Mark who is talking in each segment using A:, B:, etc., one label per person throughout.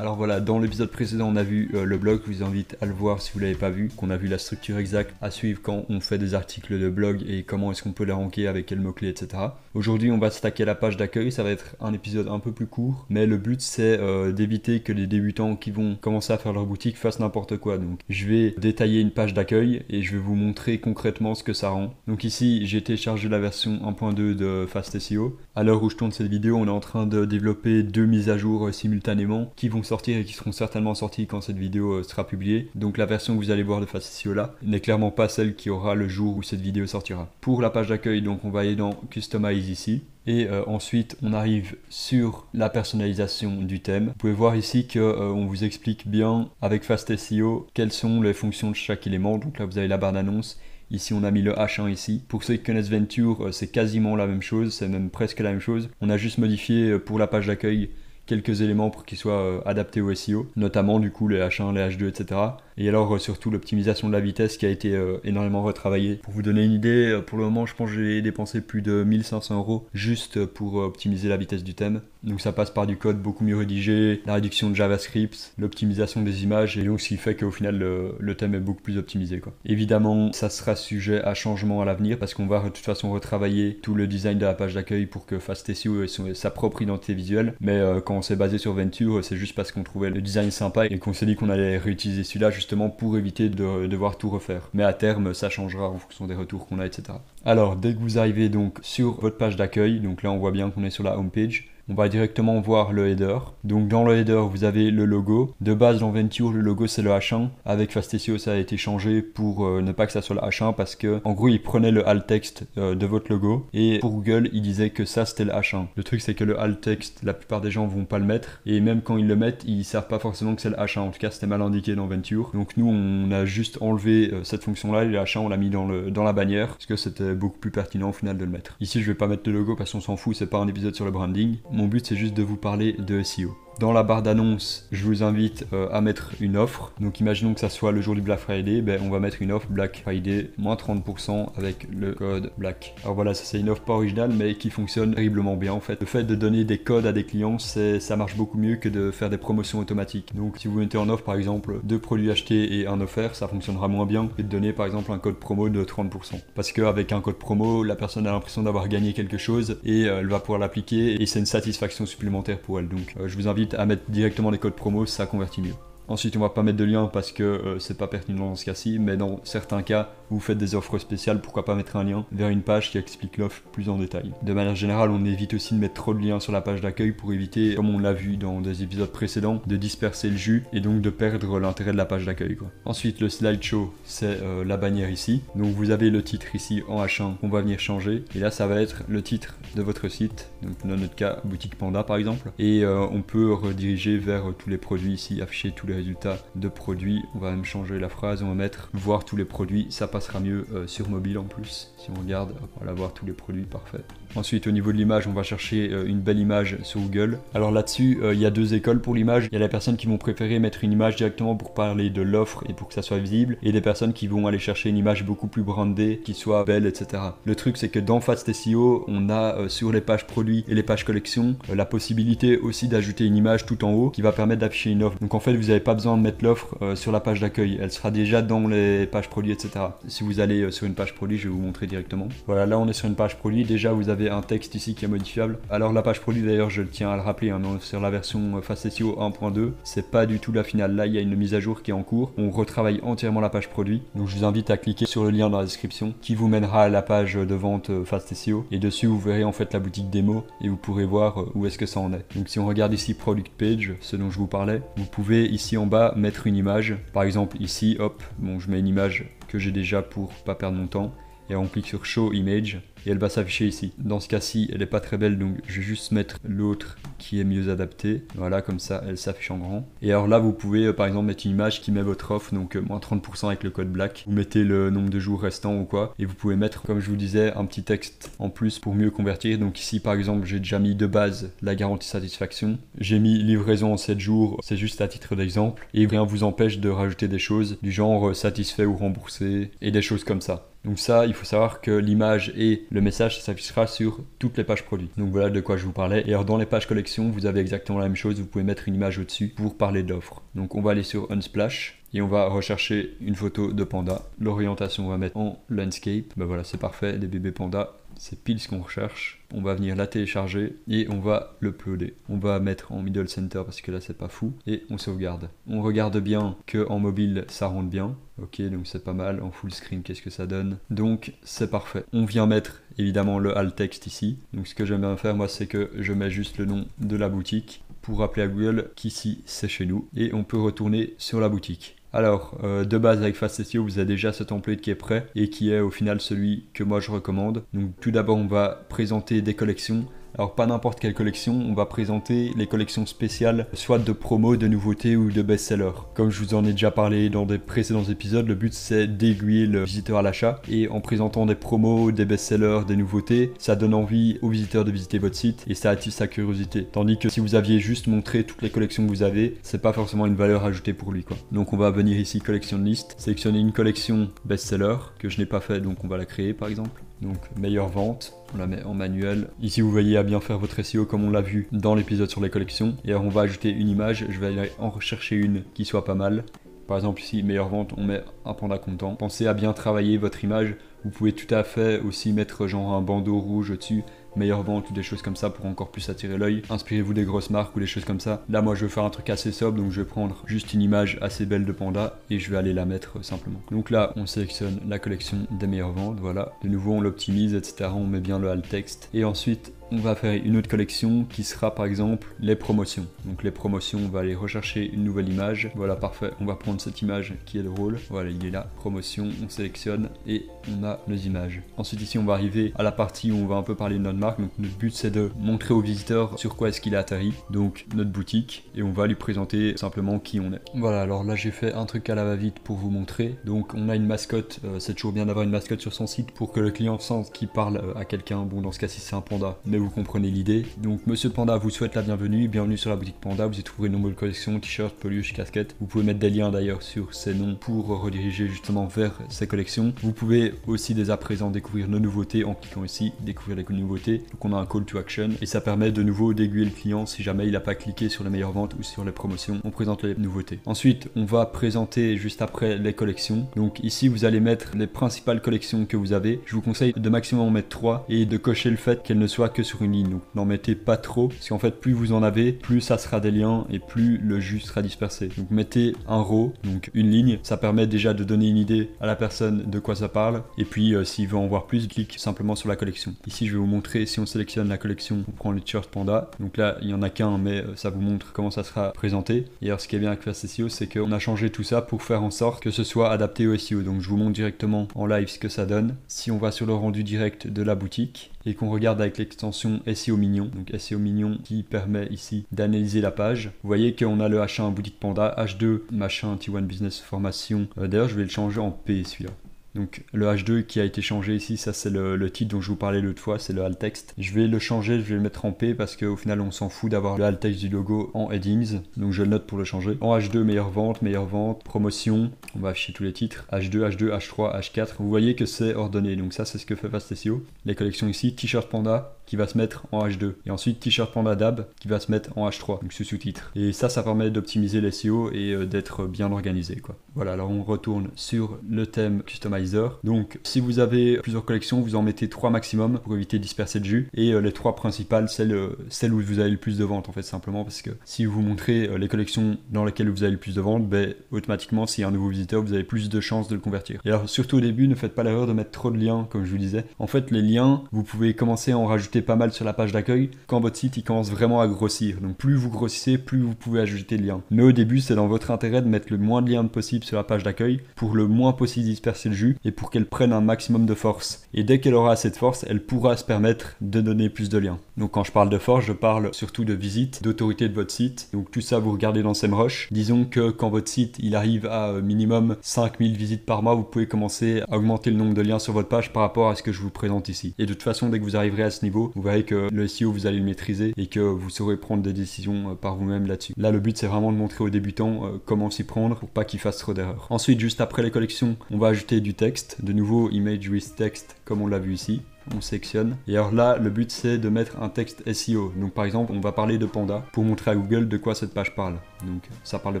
A: Alors voilà, dans l'épisode précédent on a vu le blog, je vous invite à le voir si vous ne l'avez pas vu, qu'on a vu la structure exacte à suivre quand on fait des articles de blog et comment est-ce qu'on peut les ranker avec quels mots-clés, etc. Aujourd'hui on va s'attaquer à la page d'accueil, ça va être un épisode un peu plus court, mais le but c'est d'éviter que les débutants qui vont commencer à faire leur boutique fassent n'importe quoi. Donc je vais détailler une page d'accueil et je vais vous montrer concrètement ce que ça rend. Donc ici j'ai téléchargé la version 1.2 de Fast SEO. À l'heure où je tourne cette vidéo, on est en train de développer 2 mises à jour simultanément qui vont sortir et qui seront certainement sorties quand cette vidéo sera publiée. Donc la version que vous allez voir de Fast SEO là n'est clairement pas celle qui aura le jour où cette vidéo sortira. Pour la page d'accueil, donc on va aller dans Customize ici. Et ensuite on arrive sur la personnalisation du thème. Vous pouvez voir ici qu'on vous explique bien avec Fast SEO quelles sont les fonctions de chaque élément. Donc là vous avez la barre d'annonce. Ici on a mis le H1 ici. Pour ceux qui connaissent Venture, c'est quasiment la même chose, c'est même presque la même chose. On a juste modifié pour la page d'accueil quelques éléments pour qu'ils soient adaptés au SEO, notamment du coup les H1, les H2, etc. Et alors surtout l'optimisation de la vitesse qui a été énormément retravaillée. Pour vous donner une idée, pour le moment je pense que j'ai dépensé plus de 1500 € juste pour optimiser la vitesse du thème. Donc ça passe par du code beaucoup mieux rédigé, la réduction de JavaScript, l'optimisation des images, et donc ce qui fait qu'au final le thème est beaucoup plus optimisé, quoi. Évidemment ça sera sujet à changement à l'avenir parce qu'on va de toute façon retravailler tout le design de la page d'accueil pour que Fast SEO ait sa propre identité visuelle. Mais quand on s'est basé sur Venture, c'est juste parce qu'on trouvait le design sympa et qu'on s'est dit qu'on allait réutiliser celui-là justement pour éviter de devoir tout refaire. Mais à terme, ça changera en fonction des retours qu'on a, etc. Alors, dès que vous arrivez donc sur votre page d'accueil, donc là on voit bien qu'on est sur la home page, on va directement voir le header. Donc dans le header, vous avez le logo. De base, dans Venture, le logo c'est le H1. Avec Fast SEO, ça a été changé pour ne pas que ça soit le H1 parce que en gros, il prenait le alt text de votre logo et pour Google, il disait que ça c'était le H1. Le truc c'est que le alt text, la plupart des gens vont pas le mettre et même quand ils le mettent, ils savent pas forcément que c'est le H1. En tout cas, c'était mal indiqué dans Venture. Donc nous, on a juste enlevé cette fonction-là et le H1, on l'a mis dans la bannière parce que c'était beaucoup plus pertinent au final de le mettre. Ici, je vais pas mettre le logo parce qu'on s'en fout, c'est pas un épisode sur le branding. Mon but c'est juste de vous parler de SEO. Dans la barre d'annonce, je vous invite à mettre une offre. Donc imaginons que ça soit le jour du Black Friday, on va mettre une offre Black Friday moins 30% avec le code BLACK. Alors voilà, ça c'est une offre pas originale mais qui fonctionne terriblement bien en fait. Le fait de donner des codes à des clients, ça marche beaucoup mieux que de faire des promotions automatiques. Donc si vous mettez en offre par exemple 2 produits achetés et un offert, ça fonctionnera moins bien que de donner par exemple un code promo de 30%. Parce qu'avec un code promo, la personne a l'impression d'avoir gagné quelque chose et elle va pouvoir l'appliquer et c'est une satisfaction supplémentaire pour elle. Donc je vous invite à mettre directement les codes promo, ça convertit mieux. Ensuite, on va pas mettre de lien parce que c'est pas pertinent dans ce cas-ci, mais dans certains cas, vous faites des offres spéciales, pourquoi pas mettre un lien vers une page qui explique l'offre plus en détail. De manière générale, on évite aussi de mettre trop de liens sur la page d'accueil pour éviter, comme on l'a vu dans des épisodes précédents, de disperser le jus et donc de perdre l'intérêt de la page d'accueil, quoi. Ensuite, le slideshow, c'est la bannière ici. Donc vous avez le titre ici en H1 qu'on va venir changer. Et là, ça va être le titre de votre site. Donc dans notre cas, Boutique Panda par exemple. Et on peut rediriger vers tous les produits ici, afficher tous les résultats de produits. On va même changer la phrase, on va mettre voir tous les produits, ça passera mieux sur mobile en plus. Si on regarde, voilà, voir tous les produits, parfait. Ensuite au niveau de l'image, on va chercher une belle image sur Google. Alors là-dessus, il y a deux écoles pour l'image. Il y a les personnes qui vont préférer mettre une image directement pour parler de l'offre et pour que ça soit visible, et des personnes qui vont aller chercher une image beaucoup plus brandée, qui soit belle, etc. Le truc c'est que dans Fast SEO, on a sur les pages produits et les pages collections, la possibilité aussi d'ajouter une image tout en haut qui va permettre d'afficher une offre. Donc en fait, vous n'avez pas besoin de mettre l'offre sur la page d'accueil, elle sera déjà dans les pages produits, etc. Si vous allez sur une page produit, je vais vous montrer directement. Voilà, là on est sur une page produit, déjà vous avez un texte ici qui est modifiable. Alors la page produit d'ailleurs, je tiens à le rappeler, hein, sur la version Fast SEO 1.2, c'est pas du tout la finale. Là il y a une mise à jour qui est en cours, on retravaille entièrement la page produit. Donc je vous invite à cliquer sur le lien dans la description qui vous mènera à la page de vente Fast SEO, et dessus vous verrez en fait la boutique démo et vous pourrez voir où est-ce que ça en est. Donc si on regarde ici Product Page, ce dont je vous parlais, vous pouvez ici en bas mettre une image. Par exemple ici, hop, bon je mets une image que j'ai déjà pour pas perdre mon temps, et on clique sur Show Image et elle va s'afficher ici. Dans ce cas-ci, elle est pas très belle, donc je vais juste mettre l'autre qui est mieux adapté. Voilà, comme ça, elle s'affiche en grand. Et alors là, vous pouvez par exemple mettre une image qui met votre offre, donc moins 30% avec le code BLACK. Vous mettez le nombre de jours restants ou quoi, et vous pouvez mettre, comme je vous disais, un petit texte en plus pour mieux convertir. Donc ici, par exemple, j'ai déjà mis de base la garantie satisfaction. J'ai mis livraison en 7 jours, c'est juste à titre d'exemple. Et rien vous empêche de rajouter des choses du genre satisfait ou remboursé, et des choses comme ça. Donc ça, il faut savoir que l'image et le message s'affichera sur toutes les pages produits. Donc voilà de quoi je vous parlais. Et alors dans les pages collections, collection, vous avez exactement la même chose, vous pouvez mettre une image au-dessus pour parler de l'offre. Donc on va aller sur Unsplash et on va rechercher une photo de panda. L'orientation, on va mettre en landscape. Ben voilà, c'est parfait, des bébés pandas, c'est pile ce qu'on recherche. On va venir la télécharger et on va l'uploader. On va mettre en middle center parce que là c'est pas fou et on sauvegarde. On regarde bien que en mobile ça rentre bien. Ok, donc c'est pas mal. En full screen, qu'est-ce que ça donne? Donc c'est parfait. On vient mettre évidemment le alt text ici. Donc ce que j'aime bien faire moi, c'est que je mets juste le nom de la boutique pour rappeler à Google qu'ici c'est chez nous et on peut retourner sur la boutique. Alors, de base avec Fast SEO, vous avez déjà ce template qui est prêt et qui est au final celui que moi je recommande. Donc tout d'abord, on va présenter des collections. Alors pas n'importe quelle collection, on va présenter les collections spéciales, soit de promo, de nouveautés ou de best-sellers. Comme je vous en ai déjà parlé dans des précédents épisodes, le but c'est d'aiguiller le visiteur à l'achat. Et en présentant des promos, des best-sellers, des nouveautés, ça donne envie au visiteur de visiter votre site et ça attise sa curiosité. Tandis que si vous aviez juste montré toutes les collections que vous avez, c'est pas forcément une valeur ajoutée pour lui, quoi. Donc on va venir ici collection de liste, sélectionner une collection best-seller que je n'ai pas fait, donc on va la créer par exemple. Donc meilleure vente, on la met en manuel. Ici vous voyez à bien faire votre SEO comme on l'a vu dans l'épisode sur les collections. Et alors on va ajouter une image, je vais aller en rechercher une qui soit pas mal. Par exemple ici meilleure vente, on met un panda content. Pensez à bien travailler votre image. Vous pouvez tout à fait aussi mettre genre un bandeau rouge au-dessus, meilleure vente ou des choses comme ça pour encore plus attirer l'œil. Inspirez-vous des grosses marques ou des choses comme ça. Là moi je vais faire un truc assez sobre, donc je vais prendre juste une image assez belle de panda et je vais aller la mettre simplement. Donc là on sélectionne la collection des meilleures ventes, voilà. De nouveau on l'optimise, etc. On met bien le alt text et ensuite on va faire une autre collection qui sera par exemple les promotions. Donc les promotions, on va aller rechercher une nouvelle image. Voilà, parfait. On va prendre cette image qui est drôle. Voilà, il est là. Promotion, on sélectionne et on a nos images. Ensuite ici, on va arriver à la partie où on va un peu parler de notre marque. Donc notre but, c'est de montrer au visiteur sur quoi est-ce qu'il a atterri. Donc notre boutique et on va lui présenter simplement qui on est. Voilà, alors là, j'ai fait un truc à la va-vite pour vous montrer. Donc on a une mascotte. C'est toujours bien d'avoir une mascotte sur son site pour que le client sente qu'il parle à quelqu'un. Bon, dans ce cas-ci, c'est un panda. Mais vous comprenez l'idée. Donc Monsieur Panda vous souhaite la bienvenue, bienvenue sur la boutique Panda, vous y trouverez une nouvelle collection, t-shirts, peluches, casquettes. Vous pouvez mettre des liens d'ailleurs sur ces noms pour rediriger justement vers ces collections. Vous pouvez aussi dès à présent découvrir nos nouveautés en cliquant ici, découvrir les nouveautés. Donc on a un call to action et ça permet de nouveau d'aiguiller le client si jamais il n'a pas cliqué sur les meilleures ventes ou sur les promotions. On présente les nouveautés. Ensuite on va présenter juste après les collections. Donc ici vous allez mettre les principales collections que vous avez. Je vous conseille de maximum en mettre 3 et de cocher le fait qu'elles ne soient que sur une ligne. Donc n'en mettez pas trop, parce qu'en fait plus vous en avez, plus ça sera des liens et plus le jus sera dispersé. Donc mettez un row, donc une ligne, ça permet déjà de donner une idée à la personne de quoi ça parle. Et puis s'il veut en voir plus, clique simplement sur la collection. Ici je vais vous montrer, si on sélectionne la collection, on prend le t-shirt panda. Donc là il n'y en a qu'un, mais ça vous montre comment ça sera présenté. Et alors ce qui est bien avec Fast SEO, c'est qu'on a changé tout ça pour faire en sorte que ce soit adapté au SEO. Donc je vous montre directement en live ce que ça donne. Si on va sur le rendu direct de la boutique et qu'on regarde avec l'extension SEO Mignon, donc SEO Mignon qui permet ici d'analyser la page, vous voyez qu'on a le H1 boutique panda, H2 machin T1 business formation. D'ailleurs je vais le changer en P celui-là. Donc le H2 qui a été changé ici, ça c'est le titre dont je vous parlais l'autre fois, c'est le alt text. Je vais le changer, je vais le mettre en P parce qu'au final on s'en fout d'avoir le alt text du logo en headings. Donc je le note pour le changer. En H2, meilleure vente, promotion, on va afficher tous les titres. H2, H2, H3, H4. Vous voyez que c'est ordonné, donc ça c'est ce que fait Fast SEO. Les collections ici, t-shirt panda qui va se mettre en H2. Et ensuite t-shirt panda dab qui va se mettre en H3, donc sous-titre. Et ça permet d'optimiser les SEO et d'être bien organisé, quoi. Voilà, alors on retourne sur le thème Customizer. Donc si vous avez plusieurs collections, vous en mettez 3 maximum pour éviter de disperser le jus. Et les 3 principales, celles où vous avez le plus de ventes en fait, simplement parce que si vous montrez les collections dans lesquelles vous avez le plus de ventes, ben, automatiquement s'il y a un nouveau visiteur, vous avez plus de chances de le convertir. Et alors surtout au début, ne faites pas l'erreur de mettre trop de liens, comme je vous disais. En fait les liens, vous pouvez commencer à en rajouter pas mal sur la page d'accueil quand votre site il commence vraiment à grossir. Donc plus vous grossissez, plus vous pouvez ajouter de liens. Mais au début, c'est dans votre intérêt de mettre le moins de liens possible sur la page d'accueil pour le moins possible disperser le jus et pour qu'elle prenne un maximum de force. Et dès qu'elle aura assez de force, elle pourra se permettre de donner plus de liens. Donc quand je parle de force, je parle surtout de visite, d'autorité de votre site. Donc tout ça, vous regardez dans SEMrush. Disons que quand votre site il arrive à minimum 5000 visites par mois, vous pouvez commencer à augmenter le nombre de liens sur votre page par rapport à ce que je vous présente ici. Et de toute façon, dès que vous arriverez à ce niveau, vous verrez que le SEO, vous allez le maîtriser et que vous saurez prendre des décisions par vous-même là-dessus. Là, le but, c'est vraiment de montrer aux débutants comment s'y prendre pour pas qu'ils fassent trop d'erreurs. Ensuite, juste après les collections, on va ajouter du texte. De nouveau, image with text, comme on l'a vu ici. on sélectionne. Et alors là, le but c'est de mettre un texte SEO. Donc par exemple, on va parler de panda pour montrer à Google de quoi cette page parle. Donc ça parle de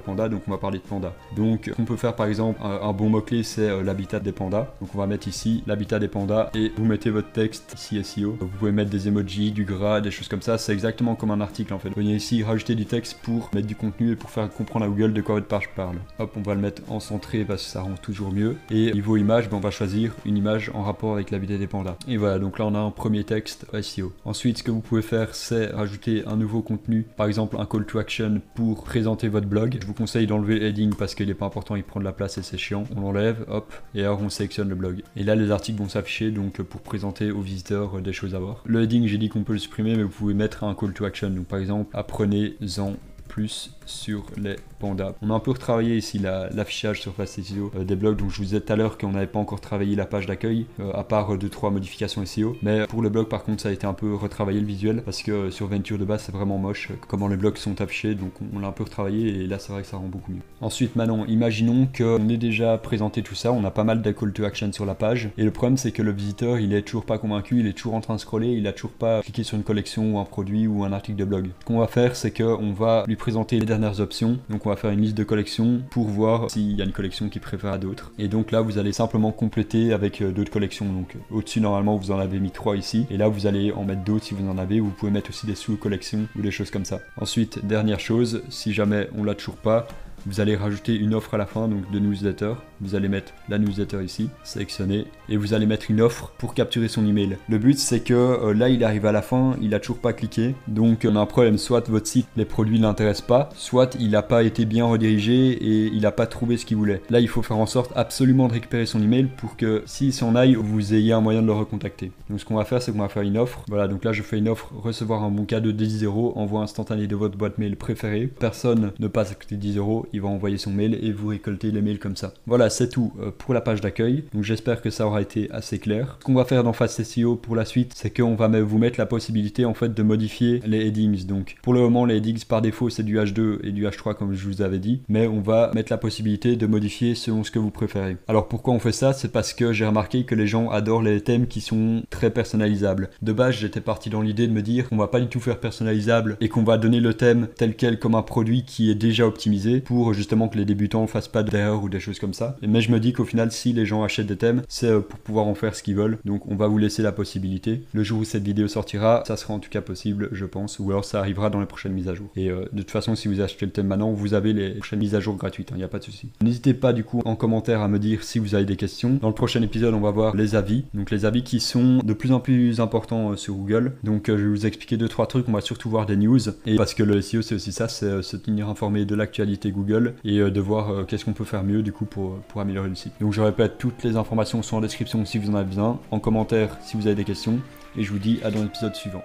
A: panda, donc on va parler de panda. Donc on peut faire par exemple un bon mot-clé, c'est l'habitat des pandas. Donc on va mettre ici l'habitat des pandas et vous mettez votre texte ici SEO. Vous pouvez mettre des emojis, du gras, des choses comme ça. C'est exactement comme un article en fait. Vous venez ici rajouter du texte pour mettre du contenu et pour faire comprendre à Google de quoi votre page parle. Hop, on va le mettre en centré parce que ça rend toujours mieux. Et niveau image, on va choisir une image en rapport avec l'habitat des pandas. Et voilà, donc là on a un premier texte SEO. Ensuite, ce que vous pouvez faire, c'est rajouter un nouveau contenu, par exemple un call to action pour présenter votre blog. Je vous conseille d'enlever le heading parce qu'il n'est pas important, il prend de la place et c'est chiant. On l'enlève, hop, et alors on sélectionne le blog. Et là les articles vont s'afficher donc pour présenter aux visiteurs des choses à voir. Le heading, j'ai dit qu'on peut le supprimer, mais vous pouvez mettre un call to action. Donc par exemple, apprenez-en plus sur les pandas. On a un peu retravaillé ici l'affichage sur Fast SEO des blogs, donc je vous disais tout à l'heure qu'on n'avait pas encore travaillé la page d'accueil, à part 2-3 modifications SEO, mais pour le blog par contre ça a été un peu retravaillé le visuel, parce que sur Venture de base c'est vraiment moche comment les blogs sont affichés, donc on l'a un peu retravaillé et là c'est vrai que ça rend beaucoup mieux. Ensuite maintenant, imaginons qu'on ait déjà présenté tout ça, on a pas mal de call to action sur la page, et le problème c'est que le visiteur il est toujours pas convaincu, il est toujours en train de scroller, il a toujours pas cliqué sur une collection ou un produit ou un article de blog. Ce qu'on va faire c'est qu'on va lui présenter les dernières options, donc on va faire une liste de collections pour voir s'il y a une collection qui préfère à d'autres, et donc là vous allez simplement compléter avec d'autres collections. Donc au-dessus normalement vous en avez mis 3 ici, et là vous allez en mettre d'autres si vous en avez, vous pouvez mettre aussi des sous-collections ou des choses comme ça. Ensuite, dernière chose, si jamais on l'a toujours pas, vous allez rajouter une offre à la fin, donc de newsletter. Vous allez mettre la newsletter ici, sélectionner, et vous allez mettre une offre pour capturer son email. Le but c'est que là il arrive à la fin, il a toujours pas cliqué, donc on a un problème, soit votre site, les produits ne l'intéressent pas, soit il n'a pas été bien redirigé et il n'a pas trouvé ce qu'il voulait. Là il faut faire en sorte absolument de récupérer son email pour que s'il s'en aille, vous ayez un moyen de le recontacter. Donc ce qu'on va faire, c'est qu'on va faire une offre. Voilà, donc là je fais une offre, recevoir un bon cadeau de 10 €, envoi instantané de votre boîte mail préférée. Personne ne passe à côté de 10 €, il va envoyer son mail et vous récoltez les mails comme ça. Voilà, c'est tout pour la page d'accueil. Donc j'espère que ça aura été assez clair. Ce qu'on va faire dans Fast SEO pour la suite, c'est qu'on va vous mettre la possibilité en fait de modifier les headings. Donc pour le moment, les headings par défaut c'est du H2 et du H3 comme je vous avais dit, mais on va mettre la possibilité de modifier selon ce que vous préférez. Alors pourquoi on fait ça? C'est parce que j'ai remarqué que les gens adorent les thèmes qui sont très personnalisables. De base, j'étais parti dans l'idée de me dire qu'on va pas du tout faire personnalisable et qu'on va donner le thème tel quel comme un produit qui est déjà optimisé pour justement que les débutants fassent pas d'erreurs ou des choses comme ça. Mais je me dis qu'au final, si les gens achètent des thèmes, c'est pour pouvoir en faire ce qu'ils veulent. Donc on va vous laisser la possibilité. Le jour où cette vidéo sortira, ça sera en tout cas possible, je pense, ou alors ça arrivera dans les prochaines mises à jour. Et de toute façon, si vous achetez le thème maintenant, vous avez les prochaines mises à jour gratuites, il n'y a pas de souci. N'hésitez pas du coup en commentaire à me dire si vous avez des questions. Dans le prochain épisode, on va voir les avis. Donc les avis qui sont de plus en plus importants sur Google. Donc je vais vous expliquer 2-3 trucs. On va surtout voir des news. Et parce que le SEO, c'est aussi ça, c'est se tenir informé de l'actualité Google et de voir qu'est-ce qu'on peut faire mieux du coup pour améliorer le site. Donc je répète, toutes les informations sont en description si vous en avez besoin, en commentaire si vous avez des questions, et je vous dis à dans l'épisode suivant.